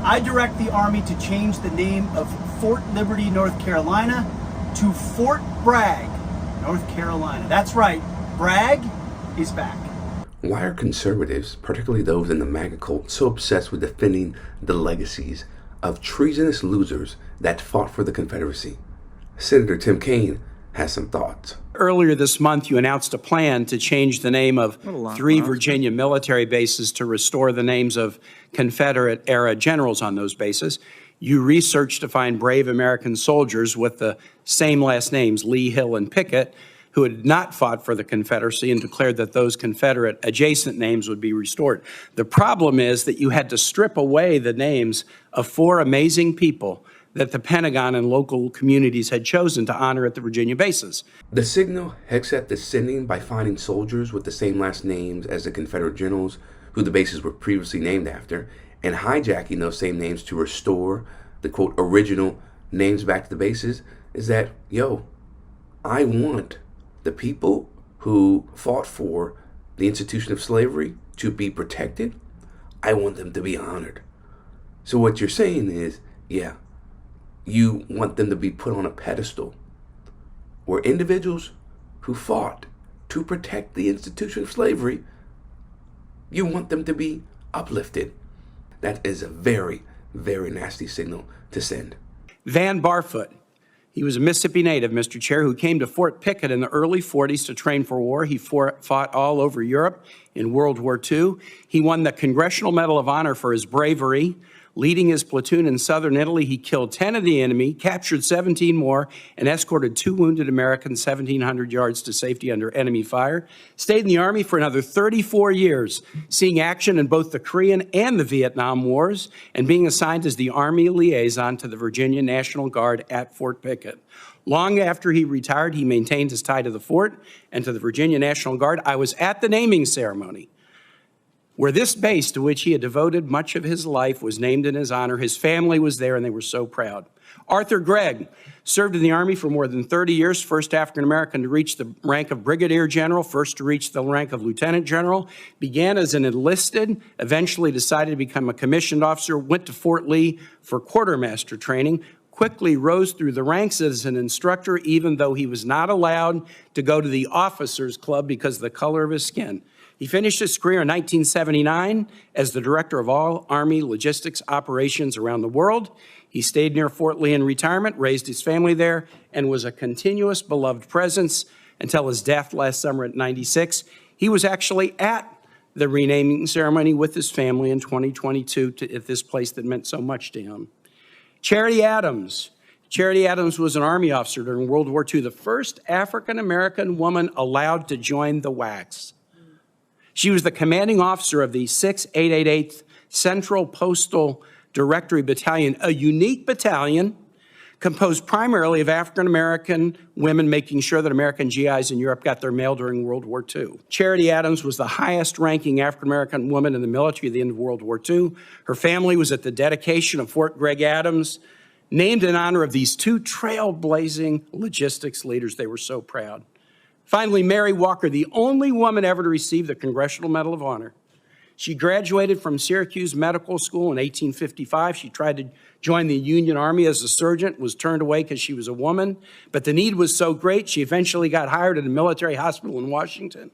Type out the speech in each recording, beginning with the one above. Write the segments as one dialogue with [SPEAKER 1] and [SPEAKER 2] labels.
[SPEAKER 1] I direct the Army to change the name of Fort Liberty, North Carolina to Fort Bragg, North Carolina. That's right, Bragg is back.
[SPEAKER 2] Why are conservatives, particularly those in the MAGA cult, so obsessed with defending the legacies of treasonous losers that fought for the Confederacy? Senator Tim Kaine has some thoughts.
[SPEAKER 3] Earlier this month, you announced a plan to change the name of 3 Virginia military bases to restore the names of Confederate-era generals on those bases. You researched to find brave American soldiers with the same last names, Lee, Hill, and Pickett, who had not fought for the Confederacy, and declared that those Confederate adjacent names would be restored. The problem is that you had to strip away the names of 4 amazing people that the Pentagon and local communities had chosen to honor at the Virginia bases.
[SPEAKER 2] The signal Hegseth is sending by finding soldiers with the same last names as the Confederate generals who the bases were previously named after, and hijacking those same names to restore the, quote, original names back to the bases, is that, I want the people who fought for the institution of slavery to be protected. I want them to be honored. So what you're saying is, you want them to be put on a pedestal where individuals who fought to protect the institution of slavery, you want them to be uplifted. That is a very, very nasty signal to send.
[SPEAKER 3] Van Barfoot, he was a Mississippi native, Mr. Chair, who came to Fort Pickett in the early 40s to train for war. He fought all over Europe in World War II. He won the Congressional Medal of Honor for his bravery. Leading his platoon in southern Italy, he killed 10 of the enemy, captured 17 more, and escorted 2 wounded Americans 1,700 yards to safety under enemy fire. Stayed in the Army for another 34 years, seeing action in both the Korean and the Vietnam Wars, and being assigned as the Army liaison to the Virginia National Guard at Fort Pickett. Long after he retired, he maintained his tie to the fort and to the Virginia National Guard. I was at the naming ceremony, where this base, to which he had devoted much of his life, was named in his honor. His family was there, and they were so proud. Arthur Gregg served in the Army for more than 30 years, first African-American to reach the rank of brigadier general, first to reach the rank of lieutenant general, began as an enlisted, eventually decided to become a commissioned officer, went to Fort Lee for quartermaster training, quickly rose through the ranks as an instructor, even though he was not allowed to go to the officers' club because of the color of his skin. He finished his career in 1979 as the director of all Army logistics operations around the world. He stayed near Fort Lee in retirement, raised his family there, and was a continuous beloved presence until his death last summer at 96. He was actually at the renaming ceremony with his family in 2022 at this place that meant so much to him. Charity Adams. Charity Adams was an Army officer during World War II, the first African-American woman allowed to join the WACs. She was the commanding officer of the 6888th Central Postal Directory Battalion, a unique battalion composed primarily of African-American women, making sure that American GIs in Europe got their mail during World War II. Charity Adams was the highest-ranking African-American woman in the military at the end of World War II. Her family was at the dedication of Fort Gregg Adams, named in honor of these 2 trailblazing logistics leaders. They were so proud. Finally, Mary Walker, the only woman ever to receive the Congressional Medal of Honor. She graduated from Syracuse Medical School in 1855. She tried to join the Union Army as a surgeon, was turned away because she was a woman. But the need was so great, she eventually got hired at a military hospital in Washington,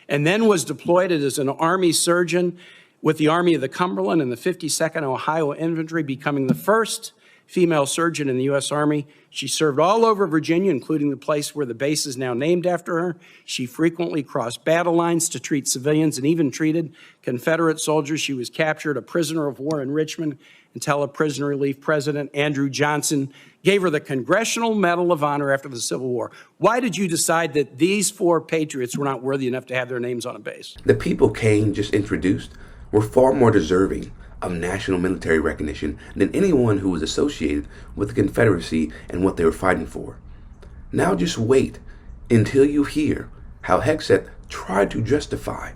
[SPEAKER 3] and then was deployed as an Army surgeon with the Army of the Cumberland and the 52nd Ohio Infantry, becoming the first female surgeon in the U.S. Army. She served all over Virginia, including the place where the base is now named after her. She frequently crossed battle lines to treat civilians and even treated Confederate soldiers. She was captured a prisoner of war in Richmond until a prisoner relief president, Andrew Johnson, gave her the Congressional Medal of Honor after the Civil War. Why did you decide that these 4 patriots were not worthy enough to have their names on a base?
[SPEAKER 2] The people Kaine just introduced were far more deserving of national military recognition than anyone who was associated with the Confederacy and what they were fighting for. Now just wait until you hear how Hegseth tried to justify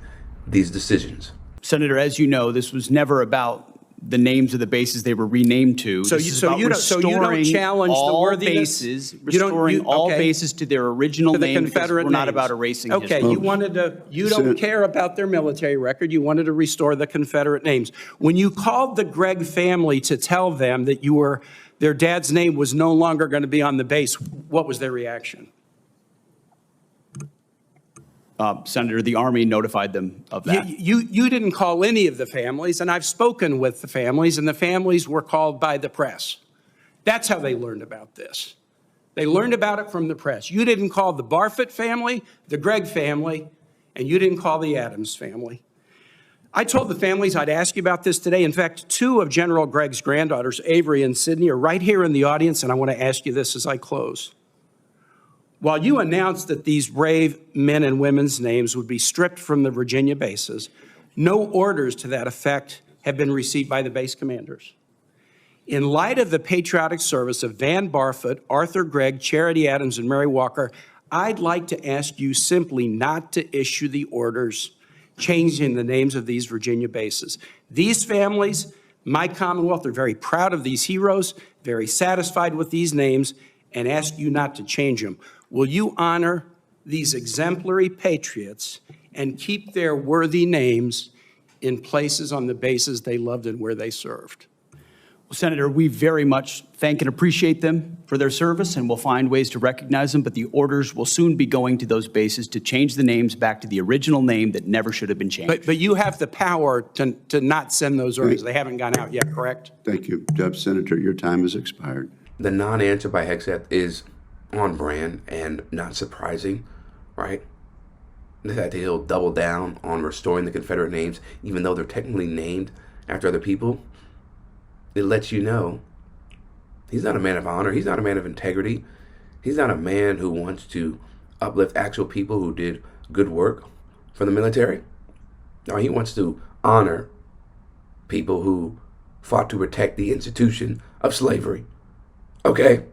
[SPEAKER 2] these decisions.
[SPEAKER 1] Senator, as you know, this was never about
[SPEAKER 4] the names of the bases they were renamed to.
[SPEAKER 3] So
[SPEAKER 4] This
[SPEAKER 3] you-
[SPEAKER 4] is
[SPEAKER 3] so
[SPEAKER 4] about
[SPEAKER 3] you don't- so you don't
[SPEAKER 4] restoring
[SPEAKER 3] challenge the
[SPEAKER 4] all
[SPEAKER 3] worthiness?
[SPEAKER 4] bases,
[SPEAKER 3] You don't-
[SPEAKER 4] restoring all
[SPEAKER 3] okay.
[SPEAKER 4] bases to their original
[SPEAKER 3] To the
[SPEAKER 4] name, because
[SPEAKER 3] Confederate
[SPEAKER 4] we're not
[SPEAKER 3] names.
[SPEAKER 4] about erasing
[SPEAKER 3] Okay,
[SPEAKER 4] history.
[SPEAKER 3] you wanted to, you don't care about their military record, you wanted to restore the Confederate names. When you called the Gregg family to tell them that their dad's name was no longer going to be on the base, what was their reaction?
[SPEAKER 4] Senator, the Army notified them of that.
[SPEAKER 3] You didn't call any of the families, and I've spoken with the families, and the families were called by the press. That's how they learned about this. They learned about it from the press. You didn't call the Barfoot family, the Gregg family, and you didn't call the Adams family. I told the families I'd ask you about this today. In fact, two of General Gregg's granddaughters, Avery and Sydney, are right here in the audience, and I want to ask you this as I close. While you announced that these brave men and women's names would be stripped from the Virginia bases, no orders to that effect have been received by the base commanders. In light of the patriotic service of Van Barfoot, Arthur Gregg, Charity Adams, and Mary Walker, I'd like to ask you simply not to issue the orders changing the names of these Virginia bases. These families, my Commonwealth, are very proud of these heroes, very satisfied with these names, and ask you not to change them. Will you honor these exemplary patriots and keep their worthy names in places on the bases they loved and where they served?
[SPEAKER 4] Well, Senator, we very much thank and appreciate them for their service, and we'll find ways to recognize them, but the orders will soon be going to those bases to change the names back to the original name that never should have been changed.
[SPEAKER 3] But you have the power to not send those orders. They haven't gone out yet, correct?
[SPEAKER 5] Thank you. Senator, your time has expired.
[SPEAKER 2] The non-answer by Hegseth is on brand and not surprising, right? The fact that he'll double down on restoring the Confederate names, even though they're technically named after other people, it lets you know he's not a man of honor. He's not a man of integrity. He's not a man who wants to uplift actual people who did good work for the military. No, he wants to honor people who fought to protect the institution of slavery. Okay?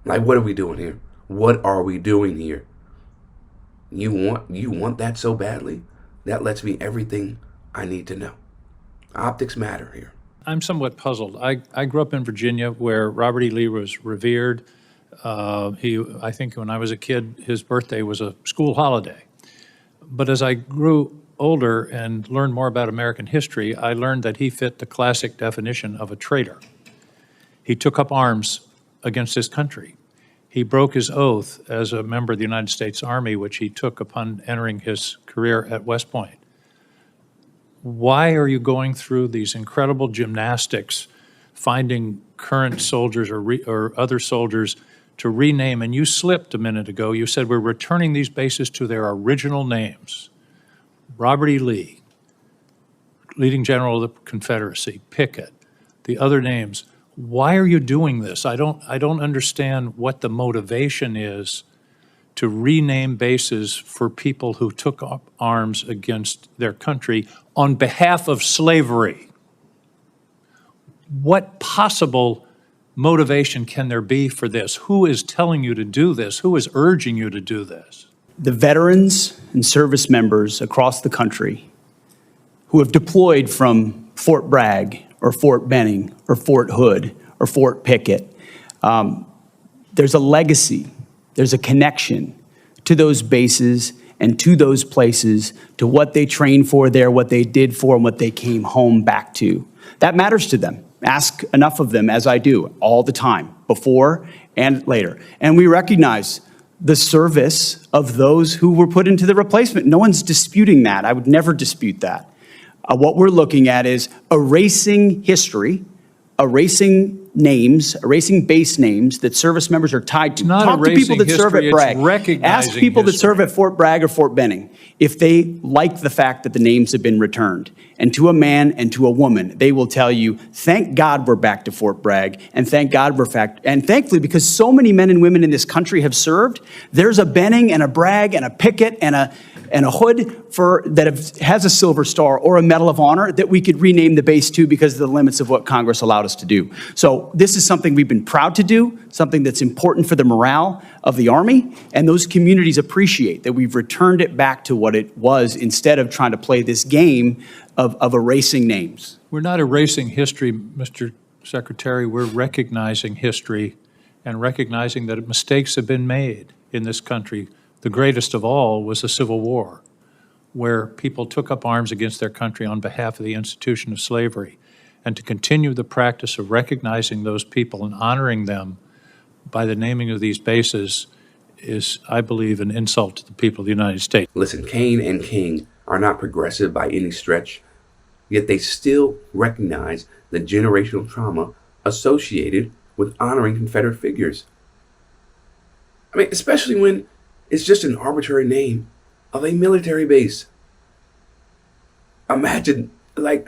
[SPEAKER 2] Like, what are we doing here? What are we doing here? You want that so badly? That lets me everything I need to know. Optics matter here.
[SPEAKER 6] I'm somewhat puzzled. I grew up in Virginia where Robert E. Lee was revered. I think when I was a kid, his birthday was a school holiday. But as I grew older and learned more about American history, I learned that he fit the classic definition of a traitor. He took up arms against his country. He broke his oath as a member of the United States Army, which he took upon entering his career at West Point. Why are you going through these incredible gymnastics, finding current soldiers or other soldiers to rename? And you slipped a minute ago. You said we're returning these bases to their original names. Robert E. Lee, leading general of the Confederacy, Pickett, the other names. Why are you doing this? I don't understand what the motivation is to rename bases for people who took up arms against their country on behalf of slavery. What possible motivation can there be for this? Who is telling you to do this? Who is urging you to do this?
[SPEAKER 4] The veterans and service members across the country who have deployed from Fort Bragg or Fort Benning or Fort Hood or Fort Pickett, there's a legacy, there's a connection to those bases and to those places, to what they trained for there, what they did for, and what they came home back to. That matters to them. Ask enough of them, as I do, all the time, before and later. And we recognize the service of those who were put into the replacement. No one's disputing that. I would never dispute that. What we're looking at is erasing history, erasing names, erasing base names that service members are tied to.
[SPEAKER 6] Not
[SPEAKER 4] Talk to people that
[SPEAKER 6] erasing
[SPEAKER 4] serve at
[SPEAKER 6] history,
[SPEAKER 4] Bragg.
[SPEAKER 6] it's recognizing
[SPEAKER 4] Ask people that
[SPEAKER 6] history.
[SPEAKER 4] serve at Fort Bragg or Fort Benning if they like the fact that the names have been returned. And to a man and to a woman, they will tell you, thank God we're back to Fort Bragg, and thank God we're back. And thankfully, because so many men and women in this country have served, there's a Benning and a Bragg and a Pickett and a Hood has a Silver Star or a Medal of Honor that we could rename the base to because of the limits of what Congress allowed us to do. So this is something we've been proud to do, something that's important for the morale of the Army, and those communities appreciate that we've returned it back to what it was instead of trying to play this game of erasing names.
[SPEAKER 6] We're not erasing history, Mr. Secretary. We're recognizing history and recognizing that mistakes have been made in this country. The greatest of all was the Civil War, where people took up arms against their country on behalf of the institution of slavery. And to continue the practice of recognizing those people and honoring them by the naming of these bases is, I believe, an insult to the people of the United States.
[SPEAKER 2] Listen, Kaine and King are not progressive by any stretch, yet they still recognize the generational trauma associated with honoring Confederate figures. I mean, especially when it's just an arbitrary name of a military base. Imagine, the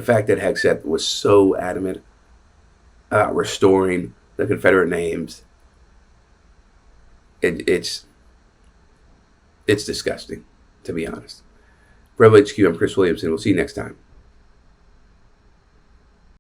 [SPEAKER 2] fact that Hegseth was so adamant about restoring the Confederate names, it's disgusting, to be honest. For HQ, I'm Chris Williamson. We'll see you next time.